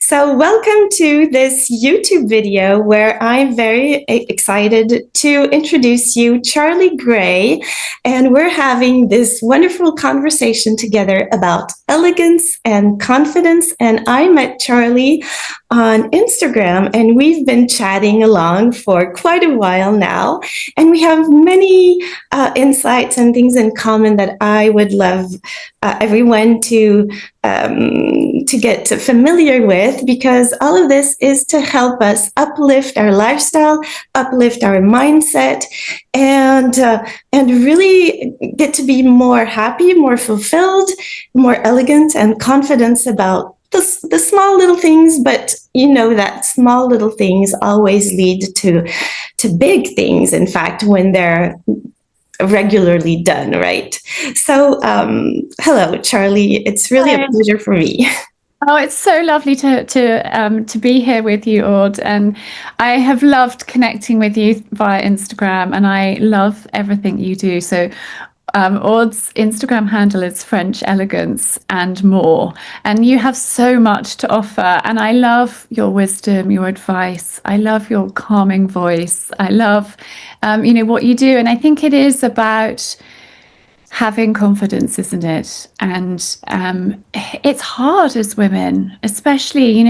So, welcome to this YouTube video where I'm very excited to introduce you, Charlie Gray, and we're having this wonderful conversation together about elegance and confidence. And I met Charlie on Instagram, and we've been chatting along for quite a while now, and we have many insights and things in common that I would love everyone to get familiar with, because all of this is to help us uplift our lifestyle, uplift our mindset, and really get to be more happy, more fulfilled, more elegant, and confident about the small little things. But you know that small little things always lead to big things, in fact, when they're regularly done, right? So, hello, Charlie. It's really a pleasure for me. Oh, it's so lovely to be here with you, Aude, and I have loved connecting with you via Instagram, and I love everything you do. So, Aude's Instagram handle is French Elegance and More, and you have so much to offer. And I love your wisdom, your advice. I love your calming voice. I love, what you do, and I think it is about having confidence, isn't it? And it's hard as women, especially,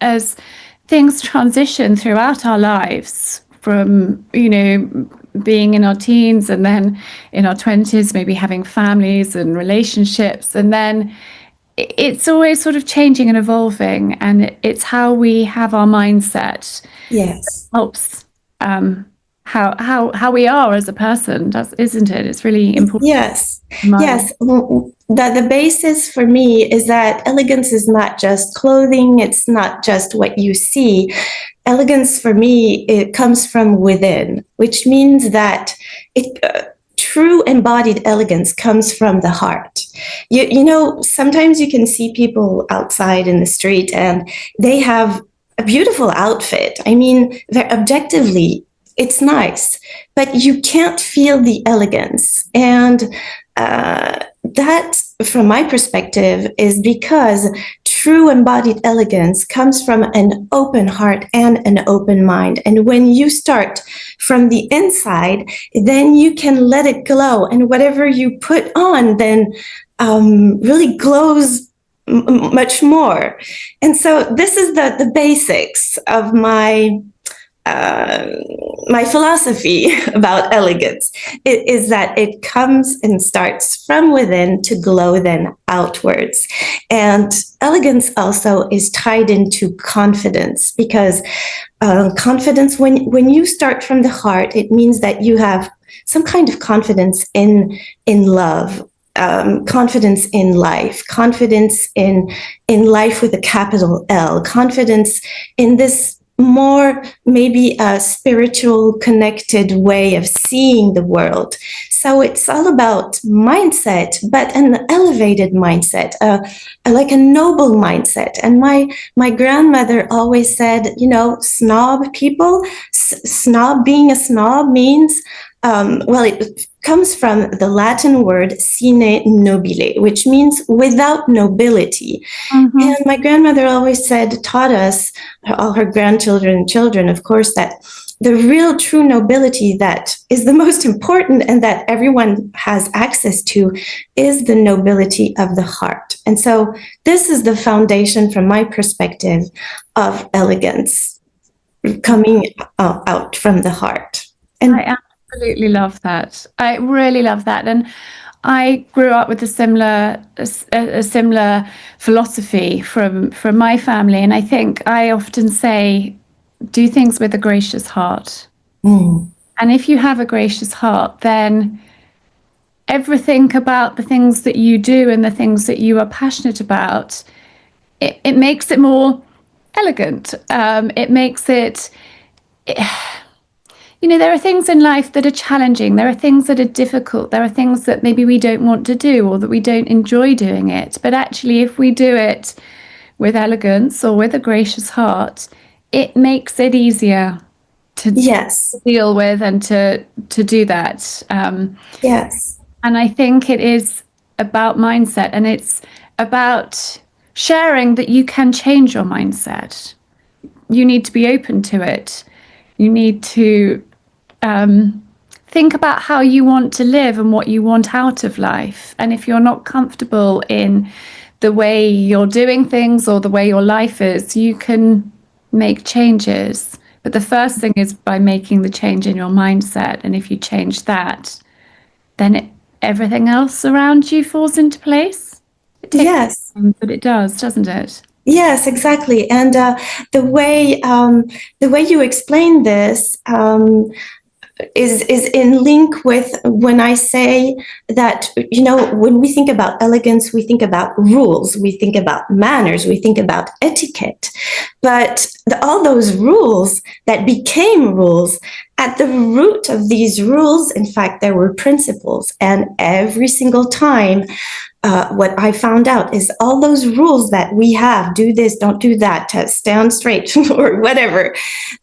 as things transition throughout our lives from, being in our teens and then in our 20s, maybe having families and relationships. And then it's always sort of changing and evolving. And it's how we have our mindset. Yes. Helps how we are as a person, isn't it? It's really important. Yes. Yes. The basis for me is that elegance is not just clothing. It's not just what you see. Elegance for me, it comes from within, which means that true embodied elegance comes from the heart. Sometimes you can see people outside in the street and they have a beautiful outfit. I mean, they're objectively, it's nice, but you can't feel the elegance. And that, from my perspective, is because true embodied elegance comes from an open heart and an open mind. And when you start from the inside, then you can let it glow. And whatever you put on then really glows much more. And so this is the basics of my philosophy about elegance. It is that it comes and starts from within to glow then outwards. And elegance also is tied into confidence, because confidence, when you start from the heart, it means that you have some kind of confidence in love, confidence in life, confidence in life with a capital L, confidence in this more maybe a spiritual connected way of seeing the world. So it's all about mindset, but an elevated mindset, like a noble mindset. And my grandmother always said, snob people, being a snob means, it comes from the Latin word sine nobile, which means without nobility. Mm-hmm. And my grandmother always taught us, all her grandchildren and children, of course, that the real true nobility that is the most important and that everyone has access to is the nobility of the heart. And so this is the foundation, from my perspective, of elegance coming out from the heart. And I absolutely love that. I really love that. And I grew up with a similar philosophy from my family. And I think I often say, do things with a gracious heart. And if you have a gracious heart, then everything about the things that you do and the things that you are passionate about, it makes it more elegant. It makes it... there are things in life that are challenging. There are things that are difficult. There are things that maybe we don't want to do or that we don't enjoy doing it. But actually, if we do it with elegance or with a gracious heart, it makes it easier to deal with and to do that. Yes. And I think it is about mindset, and it's about sharing that you can change your mindset. You need to be open to it. You need to think about how you want to live and what you want out of life. And if you're not comfortable in the way you're doing things or the way your life is, you can make changes. But the first thing is by making the change in your mindset. And if you change that, then everything else around you falls into place. It takes Yes. time, but it does, doesn't it? Yes, exactly. And the way you explain this is in link with when I say that, you know, when we think about elegance, we think about rules, we think about manners, we think about etiquette. But all those rules that became rules, at the root of these rules, in fact, there were principles. And every single time, what I found out is all those rules that we have, do this, don't do that, stand straight, or whatever.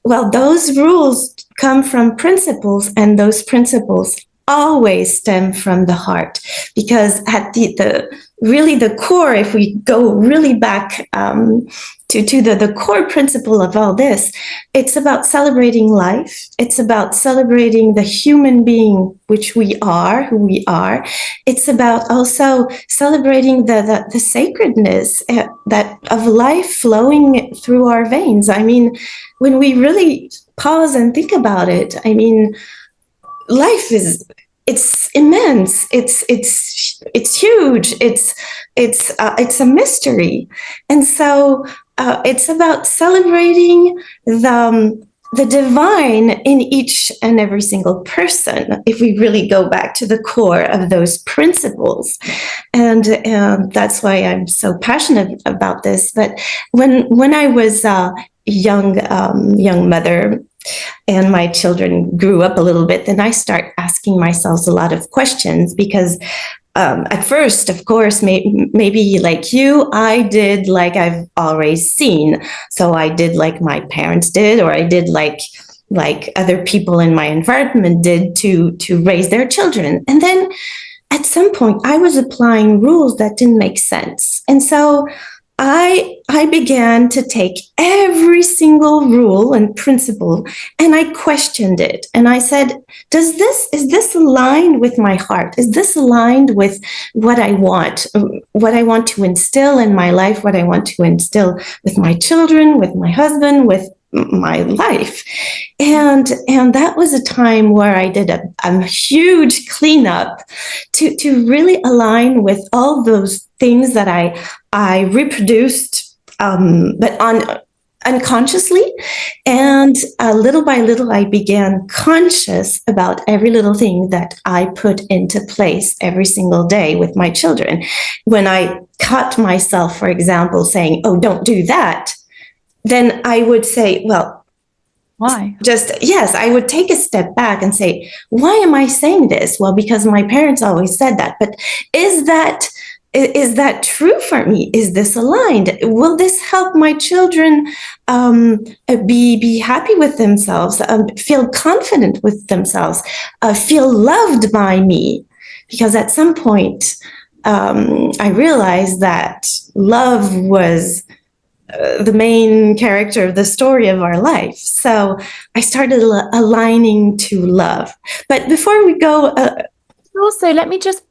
Well, those rules come from principles, and those principles always stem from the heart, because at the really the core, if we go really back to the core principle of all this, it's about celebrating life. It's about celebrating the human being which we are, who we are. It's about also celebrating the sacredness that of life flowing through our veins. I mean, when we really pause and think about it, I mean, life is, it's immense. It's huge. It's a mystery, and so it's about celebrating the divine in each and every single person. If we really go back to the core of those principles, and that's why I'm so passionate about this. But when I was young mother, and my children grew up a little bit, then I start asking myself a lot of questions, because at first, of course, maybe like you, I did like I've always seen. So I did like my parents did, or I did like other people in my environment did to raise their children. And then at some point, I was applying rules that didn't make sense. And so I began to take every single rule and principle, and I questioned it. And I said, is this aligned with my heart? Is this aligned with what I want to instill in my life, what I want to instill with my children, with my husband, with my life? And that was a time where I did a huge cleanup to really align with all those things that I reproduced, but unconsciously. And little by little, I began conscious about every little thing that I put into place every single day with my children. When I caught myself, for example, saying, "Oh, don't do that," then I would say, well, why? Yes, I would take a step back and say, why am I saying this? Well, because my parents always said that. But is that true for me? Is this aligned? Will this help my children be happy with themselves, feel confident with themselves, feel loved by me? Because at some point, I realized that love was the main character of the story of our life. So I started aligning to love. But before we go... Also, let me just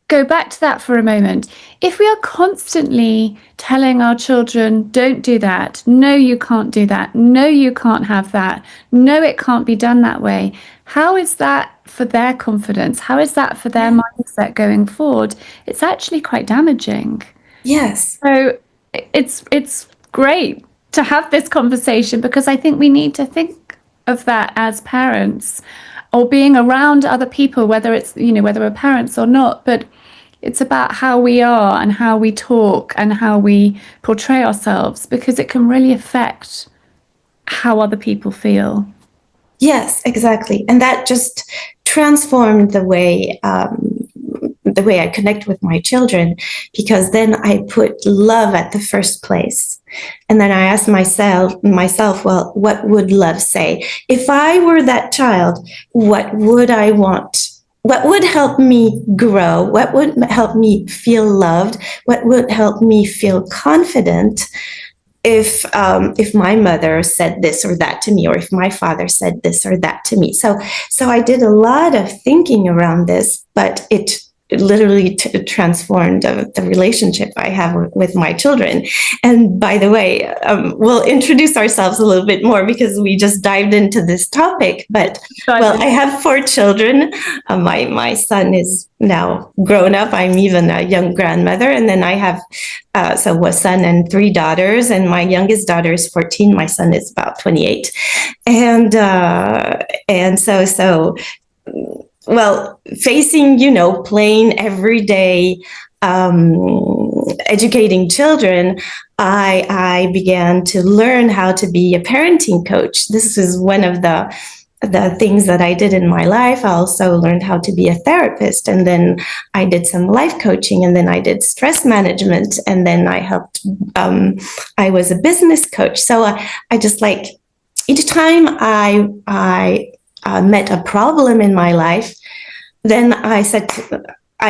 go back to that for a moment. If we are constantly telling our children, don't do that, no, you can't do that, no, you can't have that, no, it can't be done that way, how is that for their confidence? How is that for their mindset going forward? It's actually quite damaging. Yes. So it's great to have this conversation, because I think we need to think of that as parents, or being around other people, whether it's, whether we're parents or not, but it's about how we are and how we talk and how we portray ourselves, because it can really affect how other people feel. Yes, exactly. And that just transformed the way I connect with my children, because then I put love at the first place. And then I asked myself, well, what would love say? If I were that child, what would I want what would help me grow, what would help me feel loved, what would help me feel confident if my mother said this or that to me, or if my father said this or that to me. So I did a lot of thinking around this, but it literally transformed the relationship I have with my children. And by the way, we'll introduce ourselves a little bit more because we just dived into this topic. But well, I have 4 children. My son is now grown up. I'm even a young grandmother, and then I have so a son and 3 daughters. And my youngest daughter is 14. My son is about 28, and so well, facing, plain everyday educating children, I began to learn how to be a parenting coach. This is one of the things that I did in my life. I also learned how to be a therapist, and then I did some life coaching, and then I did stress management, and then I helped. I was a business coach. So I just like each time I met a problem in my life, then I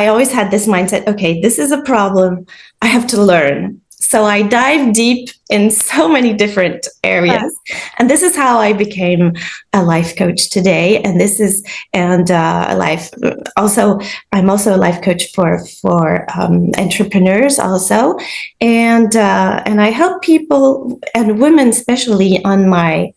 always had this mindset, okay, this is a problem, I have to learn. So I dive deep in so many different areas. And this is how I became a life coach today. And I'm also a life coach for entrepreneurs also. And I help people and women, especially on my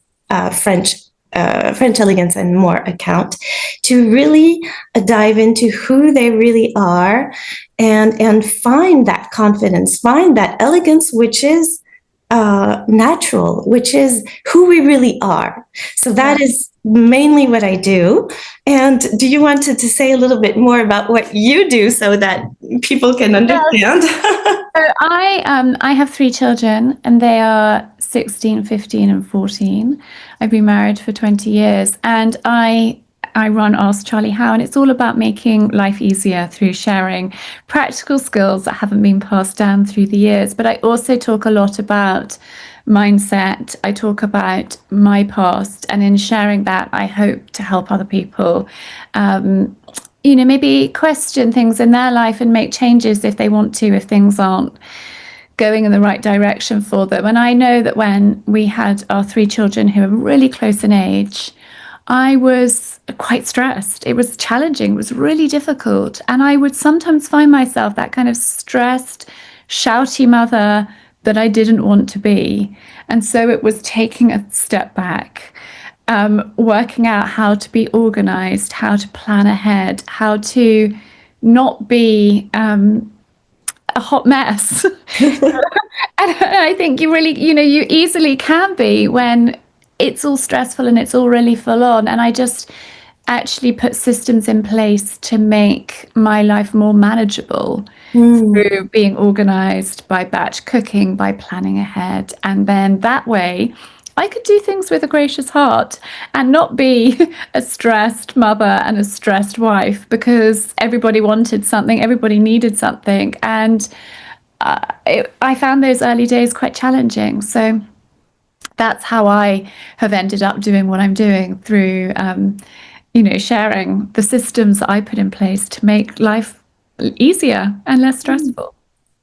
French Elegance and More account, to really dive into who they really are and find that confidence, find that elegance, which is natural, which is who we really are. So that is mainly what I do. And do you want to say a little bit more about what you do so that people can understand? So I have 3 children, and they are 16, 15, and 14. I've been married for 20 years, and I run Ask Charlie How, and it's all about making life easier through sharing practical skills that haven't been passed down through the years. But I also talk a lot about mindset. I talk about my past, and in sharing that, I hope to help other people maybe question things in their life and make changes if they want to, if things aren't going in the right direction for them. And I know that when we had our 3 children who are really close in age, I was quite stressed. It was challenging. It was really difficult. And I would sometimes find myself that kind of stressed, shouty mother that I didn't want to be. And so it was taking a step back, working out how to be organized, how to plan ahead, how to not be a hot mess. And I think you really, you easily can be when it's all stressful and it's all really full on. And I just actually put systems in place to make my life more manageable through being organized, by batch cooking, by planning ahead. And then that way I could do things with a gracious heart and not be a stressed mother and a stressed wife because everybody wanted something, everybody needed something. And I found those early days quite challenging. So that's how I have ended up doing what I'm doing through, sharing the systems that I put in place to make life easier and less stressful.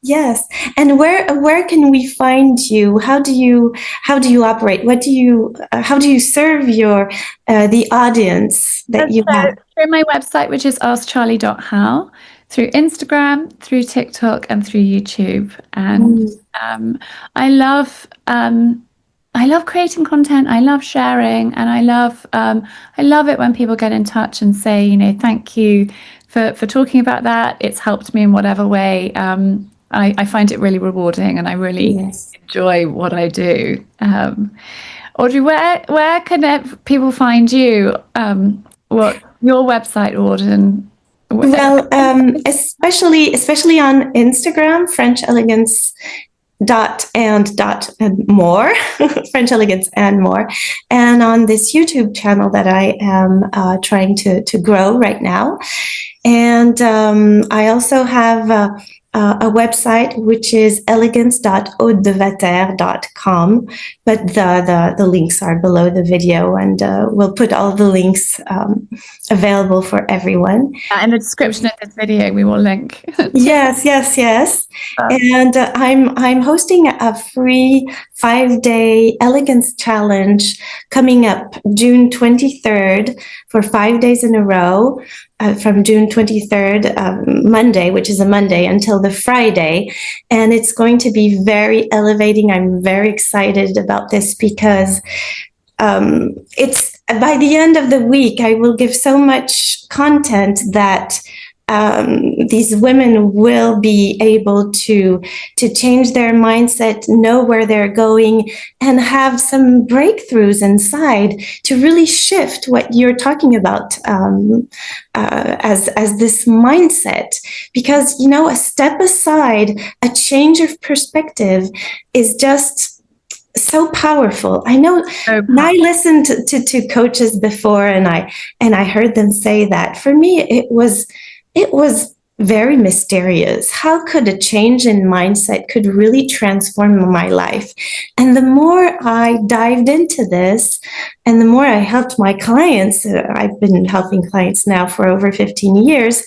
Yes. And where can we find you? How do you operate? How do you serve the audience that you have? Through my website, which is askcharlie.how, through Instagram, through TikTok, and through YouTube. And I love creating content. I love sharing, and I love it when people get in touch and say, thank you for talking about that. It's helped me in whatever way. I find it really rewarding, and I really enjoy what I do. Audrey, where can people find you? What your website, Auden? Well, especially on Instagram, French Elegance and more, French Elegance and More, and on this YouTube channel that I am trying to grow right now. And I also have a website, which is elegance.hautedevater.com, but the links are below the video, and we'll put all the links available for everyone. In the description of this video, we will link. Yes. And I'm hosting a free 5-day elegance challenge coming up June 23rd for 5 days in a row, from June 23rd, Monday, which is a Monday, until the Friday. And it's going to be very elevating. I'm very excited about this because it's by the end of the week, I will give so much content that these women will be able to change their mindset, know where they're going, and have some breakthroughs inside to really shift what you're talking about as this mindset. Because, you know, a step aside, a change of perspective is just so powerful. I know. And I listened to coaches before, and I heard them say that. For me, it was very mysterious. How could a change in mindset could really transform my life? And the more I dived into this, and the more I helped my clients, I've been helping clients now for over 15 years.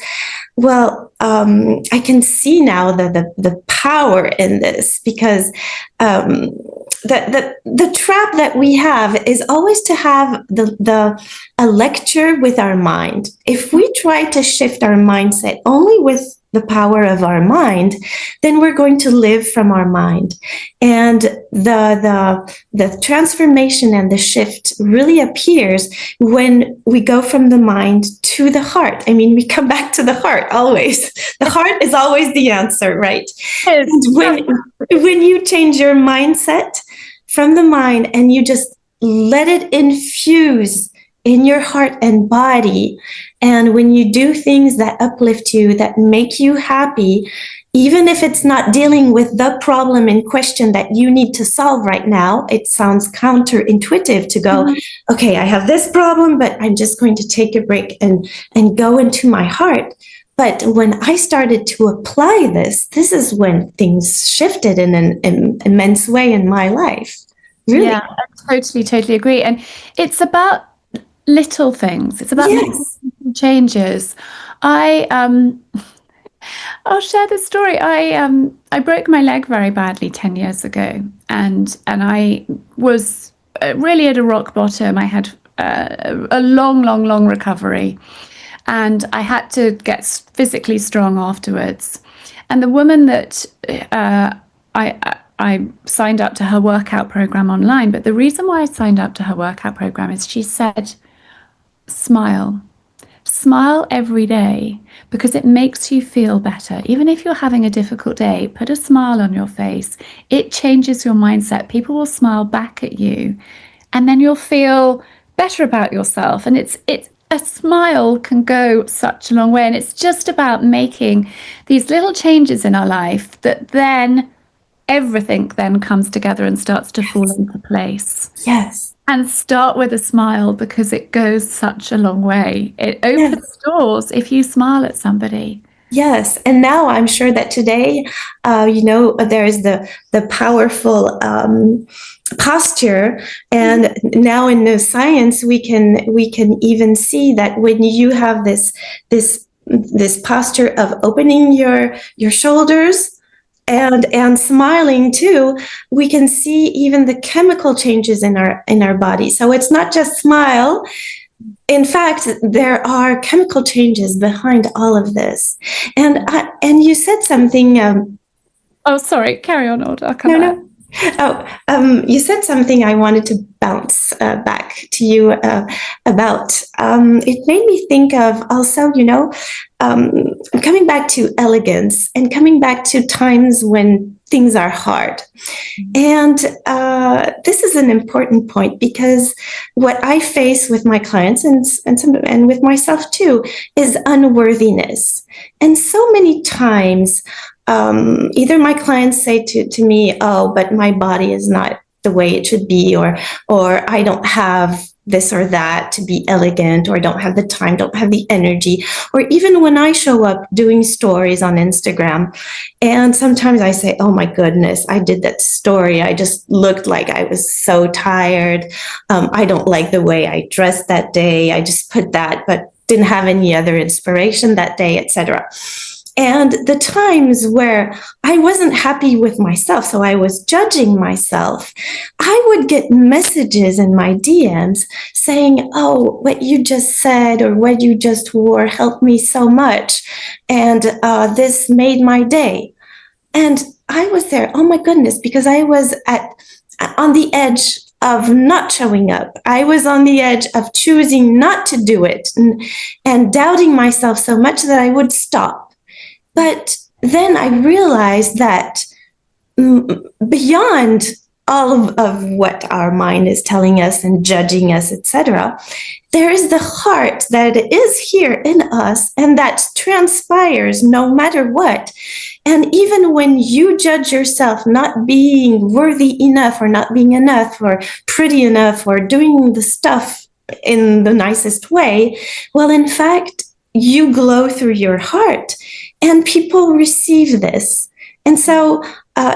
Well, I can see now the power in this, because the trap that we have is always to have a lecture with our mind. If we try to shift our mindset only with the power of our mind, then we're going to live from our mind. And the transformation and the shift really appears when we go from the mind to the heart. I mean, we come back to the heart always. The heart is always the answer, right? And when you change your mindset from the mind and you just let it infuse in your heart and body, and when you do things that uplift you, that make you happy, even if it's not dealing with the problem in question that you need to solve right now, it sounds counterintuitive to go, okay, I have this problem, but I'm just going to take a break and go into my heart. But when I started to apply this is when things shifted in an immense way in my life. Really. Yeah, I totally agree. And it's about little things. It's about little changes. I'll share this story. I broke my leg very badly 10 years ago, and I was really at a rock bottom. I had a long recovery, and I had to get physically strong afterwards. And the woman that I signed up to her workout program online, but the reason why I signed up to her workout program is she said, smile every day, because it makes you feel better. Even if you're having a difficult day, put a smile on your face. It changes your mindset. People will smile back at you, and then you'll feel better about yourself. And it's a smile can go such a long way. And it's just about making these little changes in our life that then everything then comes together and starts to fall into place. Yes. And start with a smile, because it goes such a long way. It opens doors if you smile at somebody. Yes. And now I'm sure that today, there is the powerful posture. And now in the science, we can even see that when you have this posture of opening your shoulders and smiling too, we can see even the chemical changes in our body. So it's not just smile. In fact, there are chemical changes behind all of this. And you said something. Oh, sorry. Carry on, Aude. I'll come back. You said something I wanted to bounce back to you about. It made me think of also, coming back to elegance and coming back to times when things are hard. And this is an important point, because what I face with my clients and with myself too is unworthiness. And so many times, either my clients say to me, oh, but my body is not the way it should be, or I don't have this or that to be elegant, or don't have the time, don't have the energy. Or even when I show up doing stories on Instagram, and sometimes I say, oh my goodness, I did that story, I just looked like I was so tired. I don't like the way I dressed that day, I just put that, but didn't have any other inspiration that day, etc. And the times where I wasn't happy with myself, so I was judging myself, I would get messages in my DMs saying, oh, what you just said or what you just wore helped me so much. And this made my day. And I was there, oh my goodness, because I was on the edge of not showing up. I was on the edge of choosing not to do it, and doubting myself so much that I would stop. But then I realized that beyond all of what our mind is telling us and judging us, etc., there is the heart that is here in us, and that transpires no matter what. And even when you judge yourself not being worthy enough, or not being enough, or pretty enough, or doing the stuff in the nicest way, well, in fact, you glow through your heart, and people receive this. And so,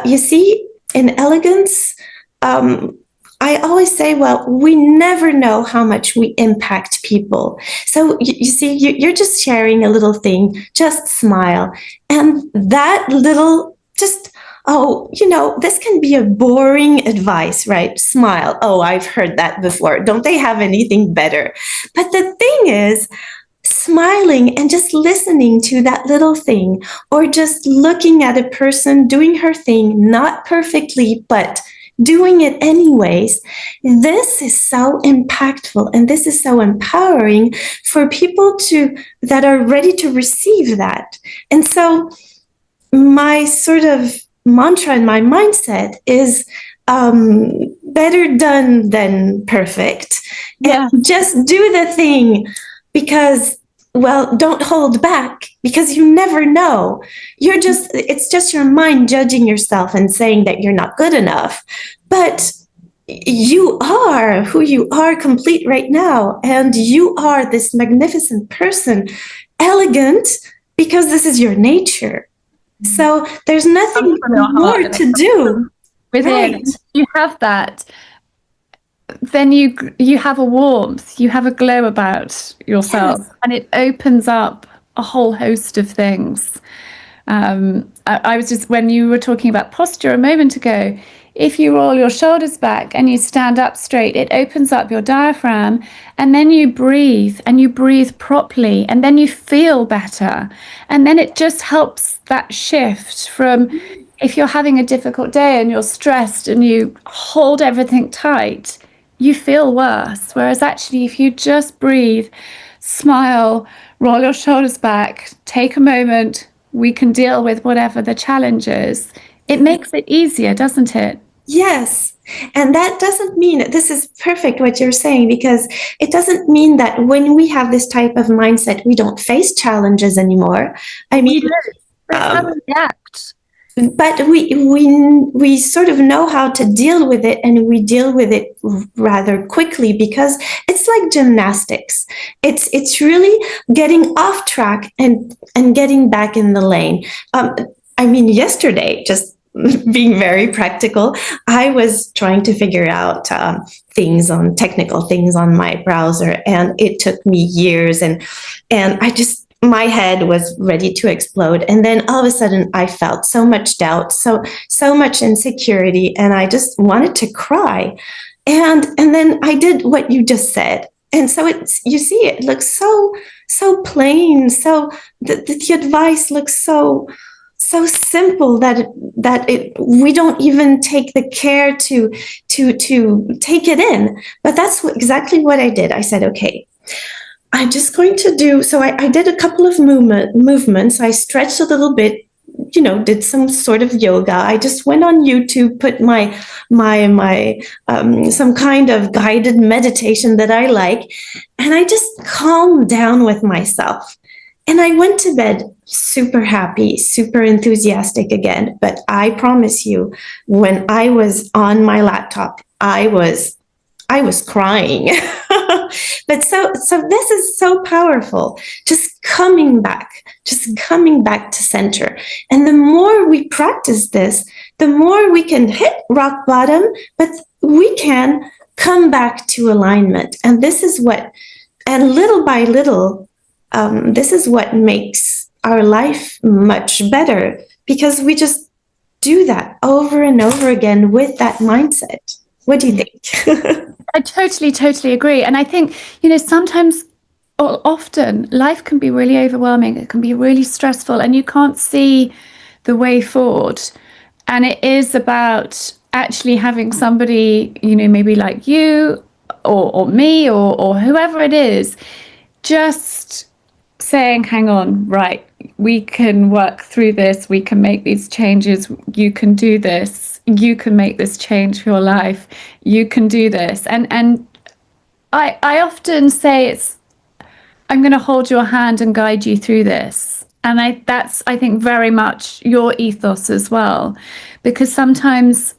you see, in elegance, I always say, well, we never know how much we impact people. So you see, you're just sharing a little thing, just smile. And that little, just, oh, this can be a boring advice, right? Smile. Oh, I've heard that before. Don't they have anything better? But the thing is, smiling and just listening to that little thing, or just looking at a person doing her thing, not perfectly, but doing it anyways, this is so impactful, and this is so empowering for people that are ready to receive that. And so my sort of mantra and my mindset is better done than perfect. Yeah. And just do the thing, because, well, don't hold back, because you never know. It's just your mind judging yourself and saying that you're not good enough. But you are who you are, complete right now. And you are this magnificent person, elegant, because this is your nature. So there's nothing more to do. Within, Right. you have that, then you have a warmth, you have a glow about yourself, Yes. and it opens up a whole host of things. I was just, when you were talking about posture a moment ago, if you roll your shoulders back and you stand up straight, it opens up your diaphragm, and then you breathe, and you breathe properly, and then you feel better. And then it just helps that shift from, if you're having a difficult day and you're stressed and you hold everything tight, you feel worse. Whereas actually, if you just breathe, smile, roll your shoulders back, take a moment, we can deal with whatever the challenge is. It makes it easier, doesn't it? Yes. And that doesn't mean, this is perfect what you're saying, because it doesn't mean that when we have this type of mindset, we don't face challenges anymore. I mean, That's how we react. but we sort of know how to deal with it, and we deal with it rather quickly, because it's like gymnastics. It's really getting off track and getting back in the lane. I mean, yesterday, just being very practical, I was trying to figure out technical things on my browser, and it took me years, and my head was ready to explode. And then all of a sudden, I felt so much doubt, so much insecurity, and I just wanted to cry. And then I did what you just said. And so you see, it looks so plain. So the advice looks so simple that we don't even take the care to take it in. But that's exactly what I did. I said, okay, I'm just going to do, so I did a couple of movements. I stretched a little bit, did some sort of yoga. I just went on YouTube, put my some kind of guided meditation that I like, and I just calmed down with myself. And I went to bed super happy, super enthusiastic again. But I promise you, when I was on my laptop, I was crying. But so this is so powerful. Just coming back to center. And the more we practice this, the more we can hit rock bottom, but we can come back to alignment. And this is what, and little by little, this is what makes our life much better, because we just do that over and over again with that mindset. What do you think? I totally agree. And I think, sometimes or often life can be really overwhelming. It can be really stressful and you can't see the way forward. And it is about actually having somebody, maybe like you or me or whoever it is, just saying, hang on, right, we can work through this, we can make these changes, you can do this, you can make this change for your life, you can do this. And I often say I'm going to hold your hand and guide you through this. And that's, I think, very much your ethos as well, because sometimes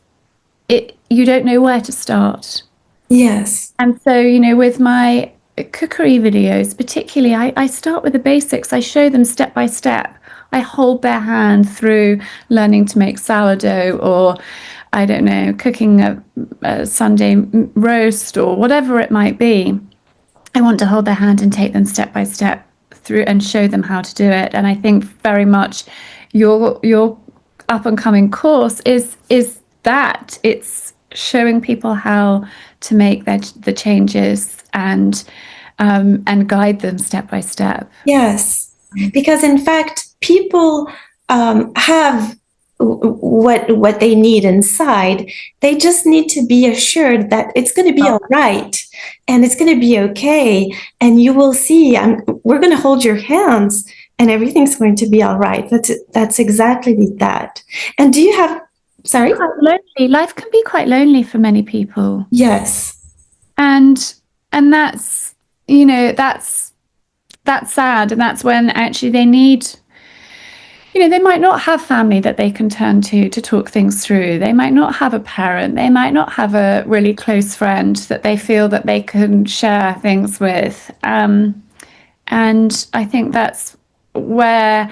you don't know where to start. Yes. And so, with my cookery videos, particularly, I start with the basics. I show them step by step. I hold their hand through learning to make sourdough, or I don't know, cooking a Sunday roast or whatever it might be. I want to hold their hand and take them step by step through and show them how to do it. And I think very much your up and coming course is that it's showing people how to make the changes and guide them step by step. Yes, because in fact, people have what they need inside. They just need to be assured that it's going to be all right and it's going to be okay. And you will see, we're going to hold your hands and everything's going to be all right. That's exactly that. And do you have, sorry? Quite lonely. Life can be quite lonely for many people. Yes. And that's, that's sad. And that's when actually they need, they might not have family that they can turn to talk things through. They might not have a parent. They might not have a really close friend that they feel that they can share things with. And I think that's where,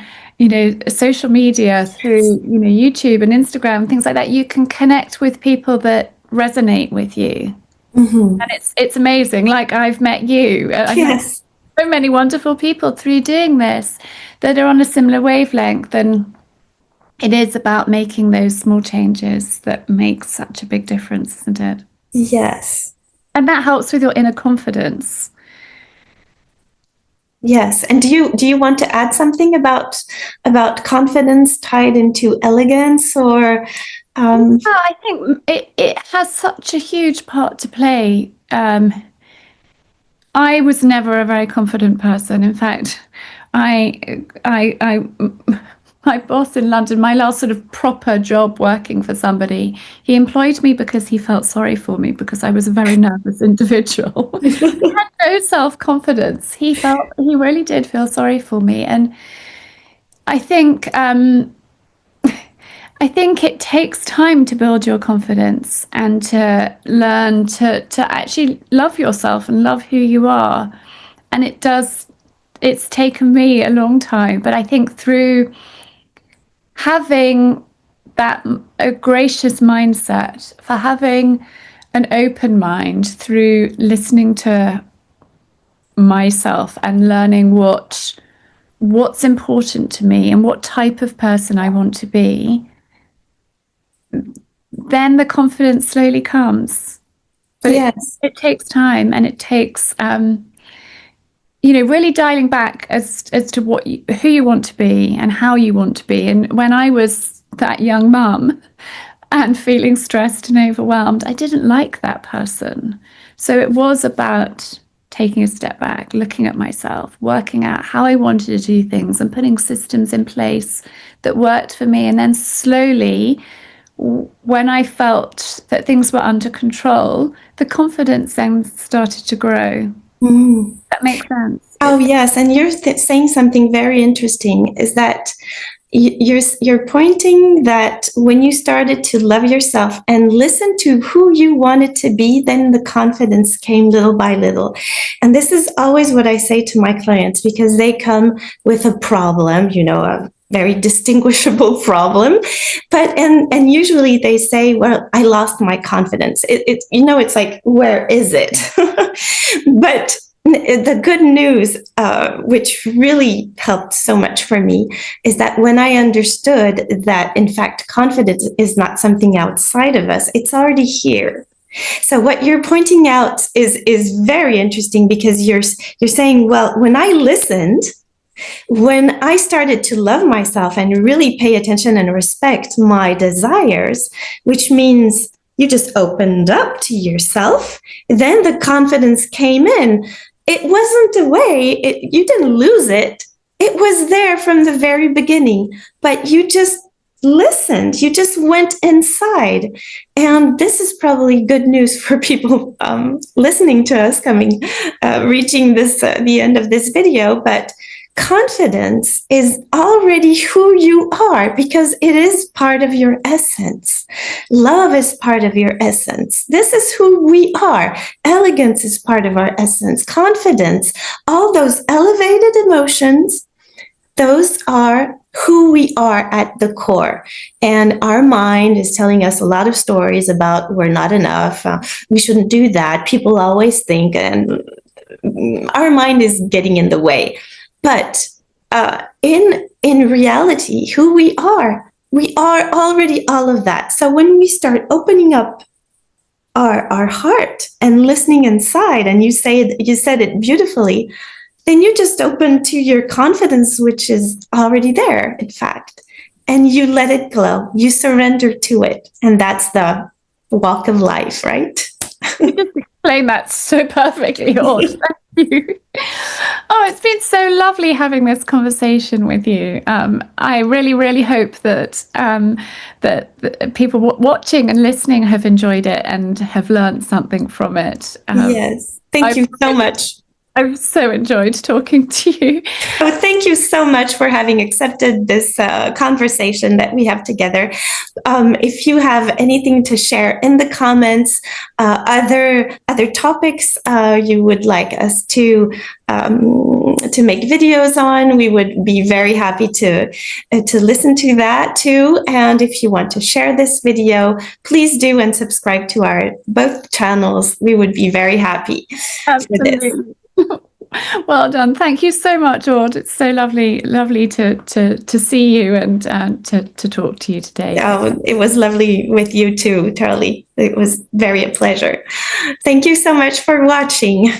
social media through, YouTube and Instagram, things like that, you can connect with people that resonate with you. Mm-hmm. And it's amazing. Like I've met you. Yes. So many wonderful people through doing this that are on a similar wavelength, and it is about making those small changes that make such a big difference, isn't it? Yes. And that helps with your inner confidence. Yes. And do you want to add something about confidence tied into elegance, or Yeah, I think it has such a huge part to play. I was never a very confident person. In fact, my boss in London, my last sort of proper job working for somebody, he employed me because he felt sorry for me because I was a very nervous individual. I had no self-confidence. He really did feel sorry for me. And I think it takes time to build your confidence and to learn to actually love yourself and love who you are. And it's taken me a long time, but I think through having a gracious mindset, for having an open mind through listening to myself and learning what's important to me and what type of person I want to be, then the confidence slowly comes. But yes, it takes time, and it takes really dialing back as to who you want to be and how you want to be. And when I was that young mum and feeling stressed and overwhelmed, I didn't like that person. So it was about taking a step back, looking at myself, working out how I wanted to do things and putting systems in place that worked for me. And then slowly, when I felt that things were under control, the confidence then started to grow. That makes sense. Oh, yes. And you're saying something very interesting, is that You're pointing that when you started to love yourself and listen to who you wanted to be, then the confidence came little by little. And this is always what I say to my clients, because they come with a problem, a very distinguishable problem, but and usually they say, well, I lost my confidence. It's like, where is it? But the good news, which really helped so much for me, is that when I understood that, in fact, confidence is not something outside of us, it's already here. So what you're pointing out is very interesting, because you're saying, well, when I listened, when I started to love myself and really pay attention and respect my desires, which means you just opened up to yourself, then the confidence came in. It wasn't away. You didn't lose it. It was there from the very beginning, but you just listened. You just went inside. And this is probably good news for people listening to us, reaching the end of this video. But confidence is already who you are, because it is part of your essence. Love is part of your essence. This is who we are. Elegance is part of our essence. Confidence, all those elevated emotions, those are who we are at the core. And our mind is telling us a lot of stories about we're not enough, we shouldn't do that, people always think, and our mind is getting in the way. But in reality, who we are already all of that. So when we start opening up our heart and listening inside, and you said it beautifully, then you just open to your confidence, which is already there, in fact, and you let it glow. You surrender to it, and that's the walk of life, right? You just explained that so perfectly, Aude. Thank you. Oh, it's been so lovely having this conversation with you. I really, really hope that that people watching and listening have enjoyed it and have learned something from it. Yes, thank you so much. I've so enjoyed talking to you. Oh, thank you so much for having accepted this conversation that we have together. If you have anything to share in the comments, other topics you would like us to make videos on, we would be very happy to listen to that too. And if you want to share this video, please do, and subscribe to our both channels. We would be very happy. Absolutely. Well done. Thank you so much, Aude. It's so lovely to see you and to talk to you today. Oh, it was lovely with you too, Charlie. It was very a pleasure. Thank you so much for watching.